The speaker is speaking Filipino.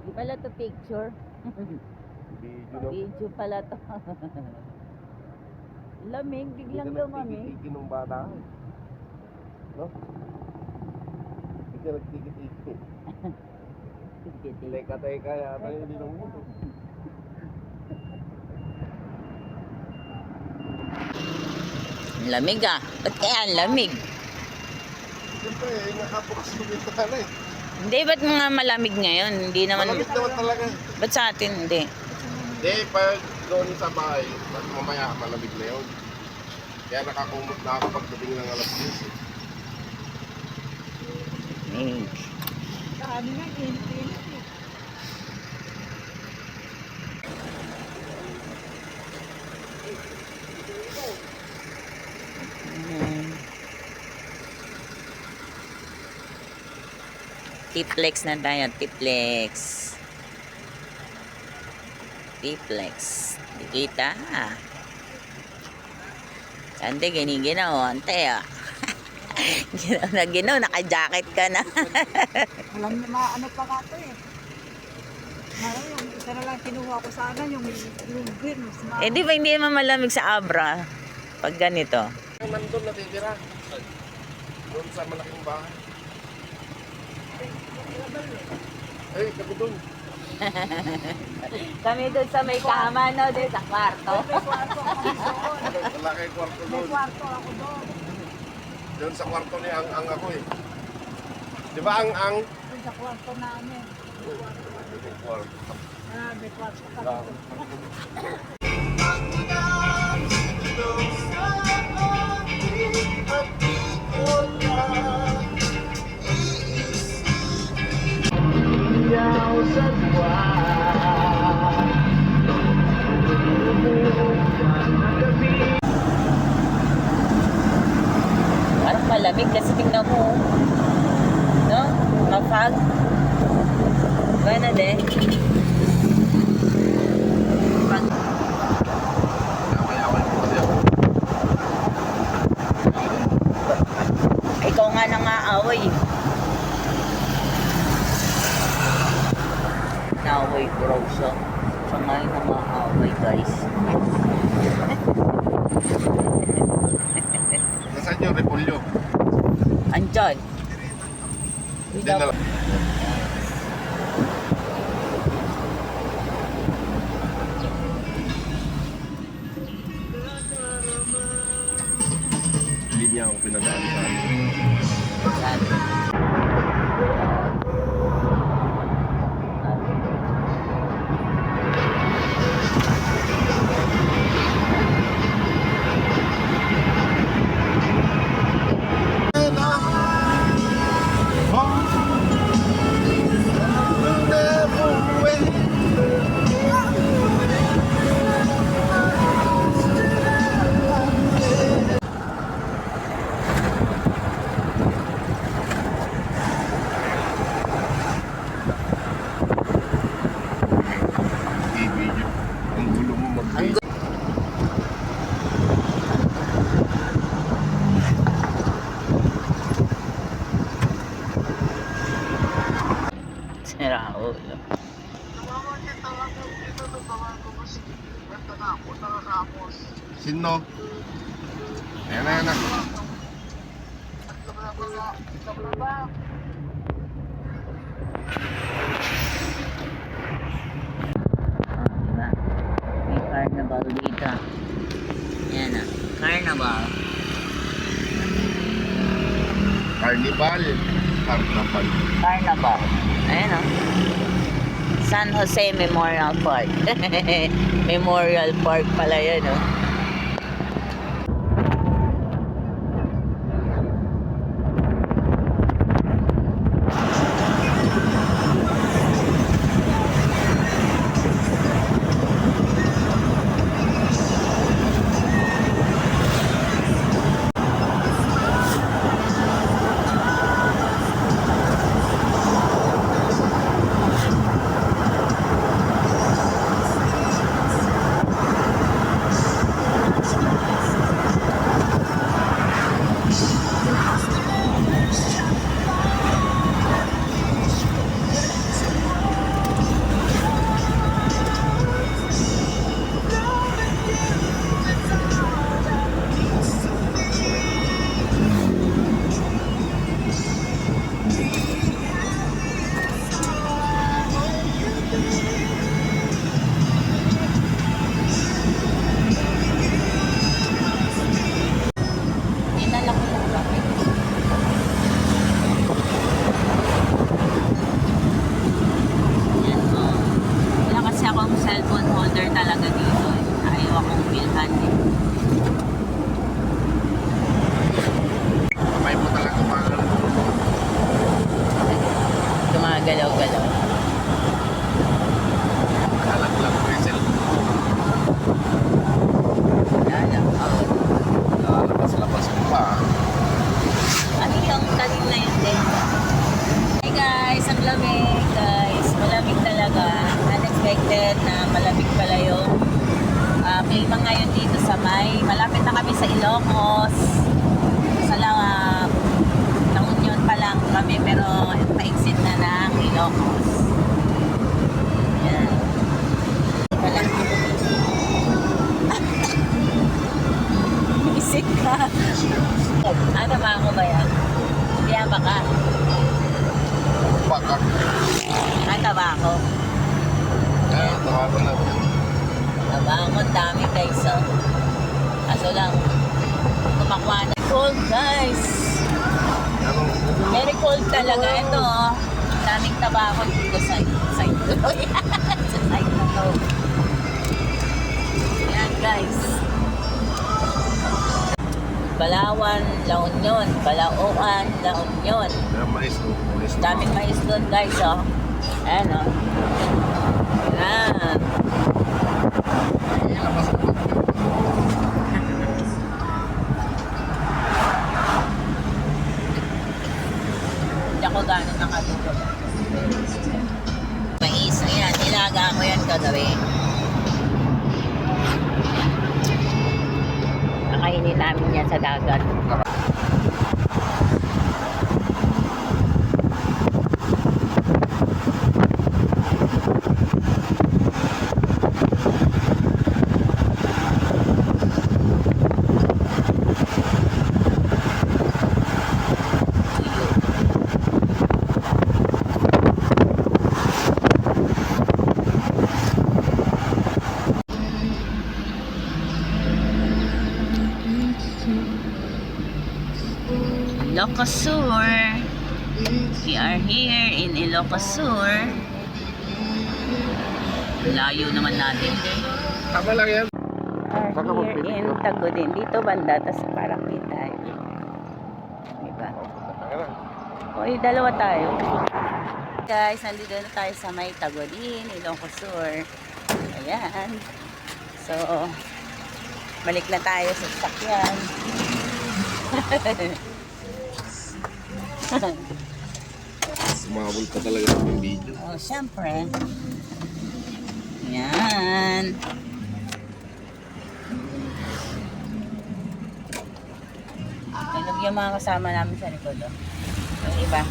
Di pala to picture. Video no? Video pala to. Lamig, biglang lumamig. Tiki-tiki nung bata. No? Hindi ka nagtiki-tiki. Teka yata yung dinong mo. Lamig ah. Ba't kaya ang lamig? Siyempre, nakabukas yung bintana eh. Hindi, ba't nga malamig ngayon? Hindi naman. Malamig naman talaga. Ba't sa atin hindi? Hindi, pag doon sa bahay, pag mamaya malamig na yun. Kaya nakakumot na ako pagdating ng alas 10 eh. Sabi nga, init. Tiplex na tayo, tiplex. Tiplex. Di kita. Ante, giniginaw. Ante, ah. Ginaw na ginaw, naka-jacket ka na. Alam na ano pa ka ito eh. Yung isa na lang kinuha ko sana, yung green. Eh, di ba hindi naman malamig sa Abra? Pag ganito. Nandun natitira. Doon sa malaking bahay. Ay, kami doon. Kami doon sa may kama, no? Doon sa kwarto. Wala kayong kwarto May doon. kwarto ako doon. Doon sa kwarto ni Ang ako eh. Di ba Ang? Doon sa kwarto namin. Kwarto. May kwarto ka Ah. doon. Parang malamig kasi tingnan mo. No? Mafag. Gana de. Pag Namayawan ko kasi ako. ikaw nga nangaaway. Naaway ko raw siya. Siya nga yung nangaaway, guys. Nasaan yung repolyo? Andyan. Hindi na lang. Hindi niya ako pinadaan sa akin. Yan. I-video. Ang gulo mo mag-video. Sira ulo. Sino? Ayan na, ayan na. Oh, diba? May carnival dito. Yan ah. Carnival. Carnival. Carnival. Carnival. Ayan oh. San Jose Memorial Park. Memorial Park pala yan oh. gumagalaw-galaw. Lalaglag ko yung cellphone. Yan. Oh. Lalabas-labas ko pa. Ano yung talim na yun din? Hey guys, ang lamig guys. Malamig talaga. Unexpected na malamig pala yung klima ngayon dito sa May. Malapit na kami sa Ilocos. Sa La Union pa lang kami pero pa-exit na ng Ilocos. Yan. Wala. Isip ka. Ano ba ako ba yan? Kaya baka. Baka. Taba ako. Kaya tawagan natin. Taba ako. Dami guys. Oh. Kaso lang, kumakuha na. Cold guys. Very cold talaga. Ito oh. Daming taba ako dito sa side to. Sa side na to. Yan guys. Balawan, La Union. Balaoan, La Union. Kaya mais ko. Daming mais doon guys, oh. Ayan, oh. Ayan. Hindi ako gano'n nakatulog. Mais, ayan. Nilaga ko yan kagabi. Nakainin namin yan sa dagat. Ilocos Sur. We are here in Ilocos Sur. Layo naman natin. Tama lang yan. Are here in Tagudin. Dito banda, tas parang kita. Diba? O, dalawa tayo. Guys, nandito na tayo sa may Tagudin, Ilocos Sur. Ayan. So, balik na tayo sa sakyan. Sumabol pa talaga yung video. Oh, syempre. Yan. Tulog yung mga kasama namin sa likod. Oh. Yung iba.